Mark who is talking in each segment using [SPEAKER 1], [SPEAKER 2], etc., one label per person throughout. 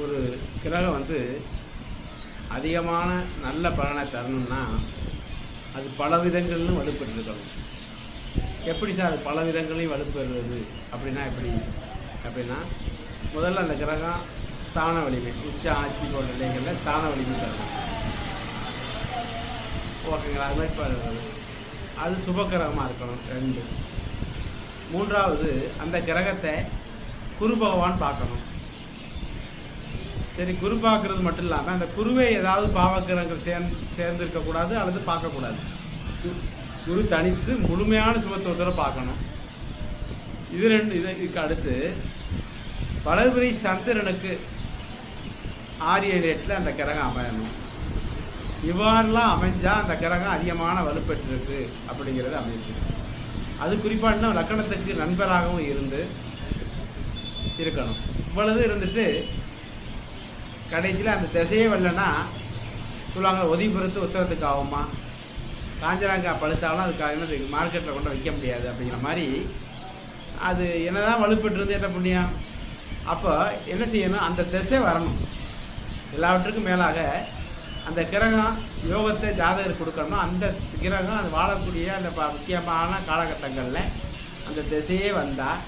[SPEAKER 1] ஒரு கிரகம் அதிகமான நல்ல பலனை தரணும்னா அது பல விதங்கள்னு வலுப்பெற்றிருக்கணும். எப்படி சார் அது பல விதங்களையும் வலுப்பெறுவது அப்படின்னா எப்படி அப்படின்னா, முதல்ல அந்த கிரகம் ஸ்தான வலிமை, உச்ச ஆட்சி போன்ற நிலைகளில் ஸ்தான வலிமை தரணும். ஓகேங்களா? அது மாதிரி அது சுபக்கிரகமாக இருக்கணும். 2. 3வது, அந்த கிரகத்தை குரு பகவான் பார்க்கணும். சரி, குரு பார்க்கறது மட்டும் இல்லாமல் அந்த குருவை ஏதாவது பாவக்கிரகங்கள் சேர்ந்து இருக்கக்கூடாது அல்லது பார்க்கக்கூடாது. குரு தனித்து முழுமையான சுபத்துவத்தில் பார்க்கணும். இது 2. இதுக்கு அடுத்து வளர்பிறை சந்திரனுக்கு ஆரிய ரேட்டில் அந்த கிரகம் அமையணும். இவ்வாறுலாம் அமைஞ்சால் அந்த கிரகம் அதிகமான வலுப்பெற்றிருக்கு அப்படிங்கிறது அமைப்பு. அது குறிப்பாக லக்கணத்துக்கு நண்பராகவும் இருந்து இருக்கணும். இவ்வளவு இருந்துட்டு கடைசியில் அந்த திசையே வரலன்னா சொல்லுவாங்க, ஒதி பொறுத்து உத்தரத்துக்கு ஆகுமா, காஞ்சராங்காய் பழுத்தாலும் அதுக்காக மார்க்கெட்டில் கொண்டு வைக்க முடியாது அப்படிங்கிற மாதிரி. அது என்னதான் வலுப்பெற்றிருந்து என்ன புண்ணியம். அப்போ என்ன செய்யணும், அந்த திசை வரணும். எல்லாவற்றுக்கும் மேலாக அந்த கிரகம் யோகத்தை ஜாதகர் கொடுக்கணும். அந்த கிரகம் அது வாழக்கூடிய அந்த முக்கியமான காலகட்டங்களில் அந்த திசையே வந்தால்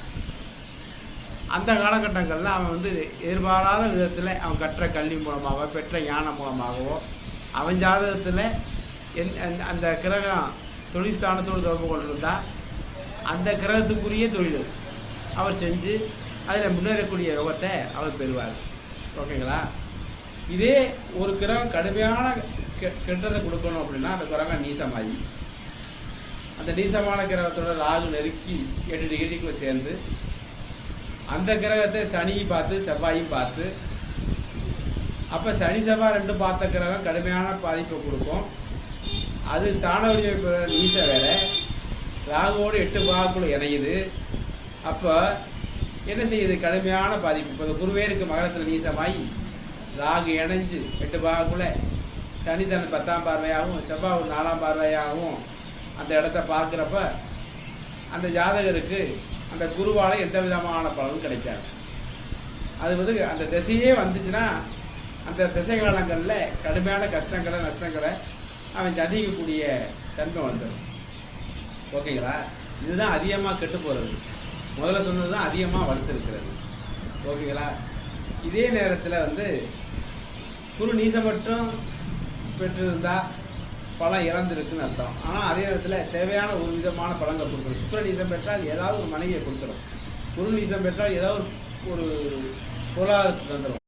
[SPEAKER 1] அந்த காலகட்டங்களில் அவன் எதிர்பாராத விதத்தில் அவன் கற்ற கல்வி மூலமாகவோ பெற்ற ஞானம் மூலமாகவோ அவன் ஜாதகத்தில் அந்த கிரகம் தொழில் ஸ்தானத்தோடு தொடர்பு கொண்டிருந்தால் அந்த கிரகத்துக்குரிய தொழில் அவர் செஞ்சு அதில் முன்னேறக்கூடிய யோகத்தை அவர் பெறுவார். ஓகேங்களா? இதே ஒரு கிரகம் கடுமையான கெட்டதை கொடுக்கணும் அப்படின்னா அந்த கிரகம் நீசமாகி அந்த நீசமான கிரகத்தோட ராகு நெருக்கி 8 டிகிரிக்குள்ள சேர்ந்து அந்த கிரகத்தை சனியும் பார்த்து செவ்வாயும் பார்த்து, அப்போ சனி செவ்வாய் 2 பார்த்த கிரகம் கடுமையான பாதிப்பை கொடுக்கும். அது ஸ்தானவரிய நீச வேற ராகுவோடு 8 பாகக்குள்ள இணையுது. அப்போ என்ன செய்யுது, கடுமையான பாதிப்பு. இப்போ குருவேருக்கு மகரத்தில் நீசமாகி ராகு இணைஞ்சு 8 பாகக்குள்ள சனி தன் 10ஆம் பார்வையாகவும் செவ்வாய் ஒரு 4ஆம் பார்வையாகவும் அந்த இடத்த பார்க்குறப்ப அந்த ஜாதகருக்கு அந்த குருவால் எந்த விதமான பலனும் கிடைக்காது. அது அந்த திசையே வந்துச்சுன்னா அந்த திசை காலங்களில் கடுமையான கஷ்டங்களை நஷ்டங்களை அவன் சந்திக்கக்கூடிய தன்மை வந்துடும். ஓகேங்களா? இதுதான் அதிகமாக கெட்டு போகிறது. முதல்ல சொன்னது தான் அதிகமாக வளர்த்துருக்கிறது. ஓகேங்களா? இதே நேரத்தில் குரு நீசம் மட்டும் பெற்றிருந்தால் பலம் இறந்துருக்குன்னு அர்த்தம். ஆனால் அதே நேரத்தில் தேவையான ஒரு விதமான பலங்கள் கொடுத்துரும். சுக்கிர நீசம் பெற்றால் ஏதாவது ஒரு மனைவியை கொடுத்துரும். குரு நீசம் பெற்றால் ஏதாவது ஒரு பொருளாதாரத்தை தந்துடும்.